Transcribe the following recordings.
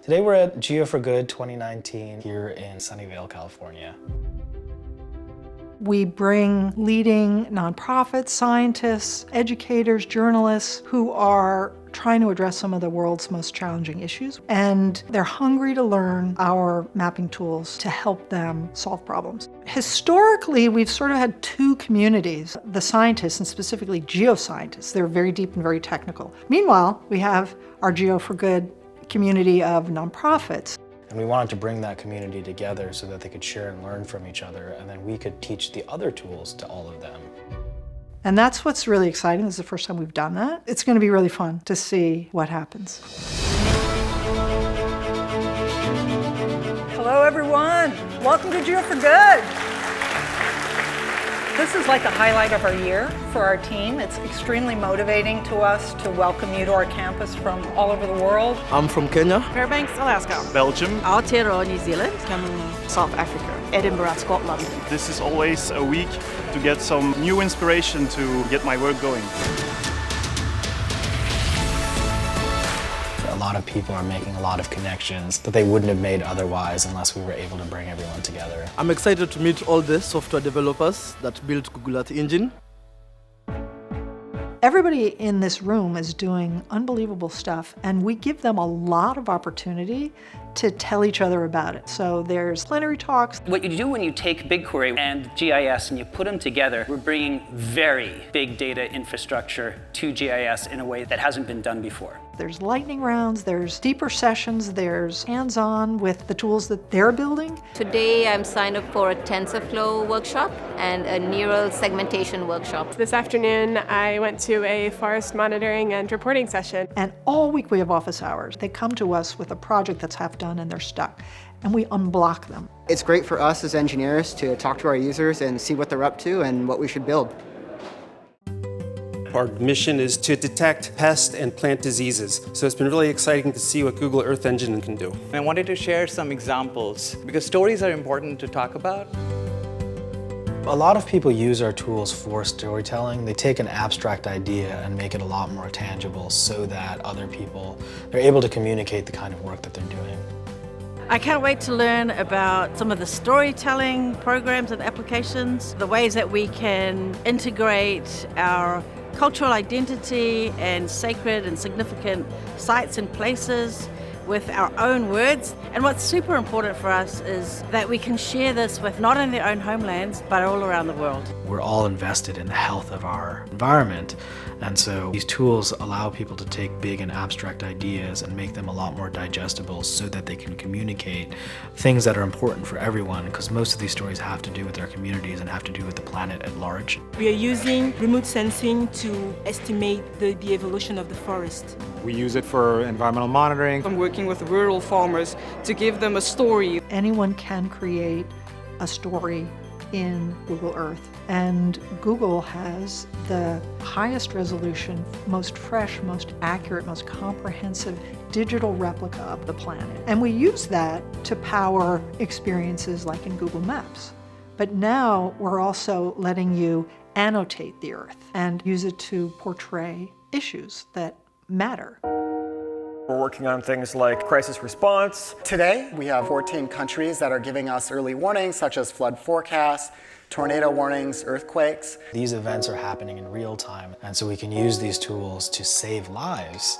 Today we're at Geo for Good 2019 here in Sunnyvale, California. We bring leading nonprofits, scientists, educators, journalists who are trying to address some of the world's most challenging issues. And they're hungry to learn our mapping tools to help them solve problems. Historically, we've sort of had two communities, the scientists and specifically geoscientists. They're very deep and very technical. Meanwhile, we have our Geo for Good community of nonprofits. And we wanted to bring that community together so that they could share and learn from each other, and then we could teach the other tools to all of them. And that's what's really exciting. This is the first time we've done that. It's going to be really fun to see what happens. Hello, everyone. Welcome to Geo for Good. This is like a highlight of our year for our team. It's extremely motivating to us to welcome you to our campus from all over the world. I'm from Kenya. Fairbanks, Alaska. Belgium. Aotearoa, New Zealand. Cameroon. South Africa. Edinburgh, Scotland. This is always a week to get some new inspiration to get my work going. A lot of people are making a lot of connections that they wouldn't have made otherwise unless we were able to bring everyone together. I'm excited to meet all the software developers that built Google Earth Engine. Everybody in this room is doing unbelievable stuff, and we give them a lot of opportunity to tell each other about it. So there's plenary talks. What you do when you take BigQuery and GIS and you put them together, we're bringing very big data infrastructure to GIS in a way that hasn't been done before. There's lightning rounds, there's deeper sessions, there's hands-on with the tools that they're building. Today I'm signed up for a TensorFlow workshop and a neural segmentation workshop. This afternoon I went to a forest monitoring and reporting session. And all week we have office hours. They come to us with a project that's half done and they're stuck, and we unblock them. It's great for us as engineers to talk to our users and see what they're up to and what we should build. Our mission is to detect pest and plant diseases. So it's been really exciting to see what Google Earth Engine can do. I wanted to share some examples because stories are important to talk about. A lot of people use our tools for storytelling. They take an abstract idea and make it a lot more tangible so that other people are able to communicate the kind of work that they're doing. I can't wait to learn about some of the storytelling programs and applications, the ways that we can integrate our cultural identity and sacred and significant sites and places with our own words. And what's super important for us is that we can share this with not only our own homelands, but all around the world. We're all invested in the health of our environment, and so these tools allow people to take big and abstract ideas and make them a lot more digestible so that they can communicate things that are important for everyone, because most of these stories have to do with their communities and have to do with the planet at large. We are using remote sensing to estimate the evolution of the forest. We use it for environmental monitoring. I'm working with rural farmers to give them a story. Anyone can create a story in Google Earth, and Google has the highest resolution, most fresh, most accurate, most comprehensive digital replica of the planet. And we use that to power experiences like in Google Maps. But now we're also letting you annotate the Earth and use it to portray issues that matter. We're working on things like crisis response. Today, we have 14 countries that are giving us early warnings, such as flood forecasts, tornado warnings, earthquakes. These events are happening in real time, and so we can use these tools to save lives.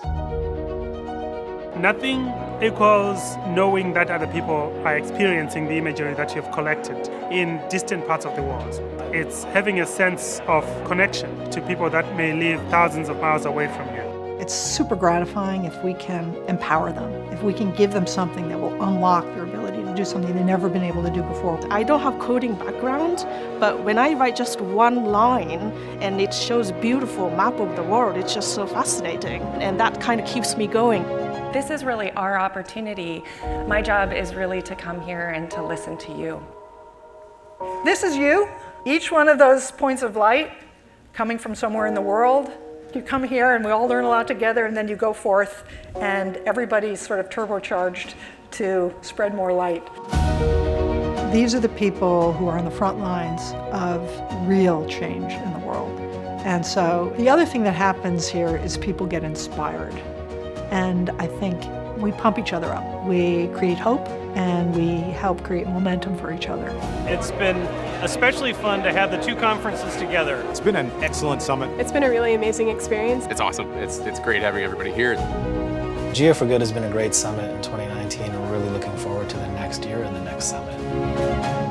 Nothing equals knowing that other people are experiencing the imagery that you've collected in distant parts of the world. It's having a sense of connection to people that may live thousands of miles away from you. It's super gratifying if we can empower them, if we can give them something that will unlock their ability to do something they've never been able to do before. I don't have coding background, but when I write just one line and it shows a beautiful map of the world, it's just so fascinating, and that kind of keeps me going. This is really our opportunity. My job is really to come here and to listen to you. This is you, each one of those points of light coming from somewhere in the world. You come here and we all learn a lot together, and then you go forth and everybody's sort of turbocharged to spread more light. These are the people who are on the front lines of real change in the world. And so the other thing that happens here is people get inspired. And I think We pump each other up. We create hope, and we help create momentum for each other. It's been especially fun to have the two conferences together. It's been an excellent summit. It's been a really amazing experience. It's awesome. It's great having everybody here. Geo for Good has been a great summit in 2019. We're really looking forward to the next year and the next summit.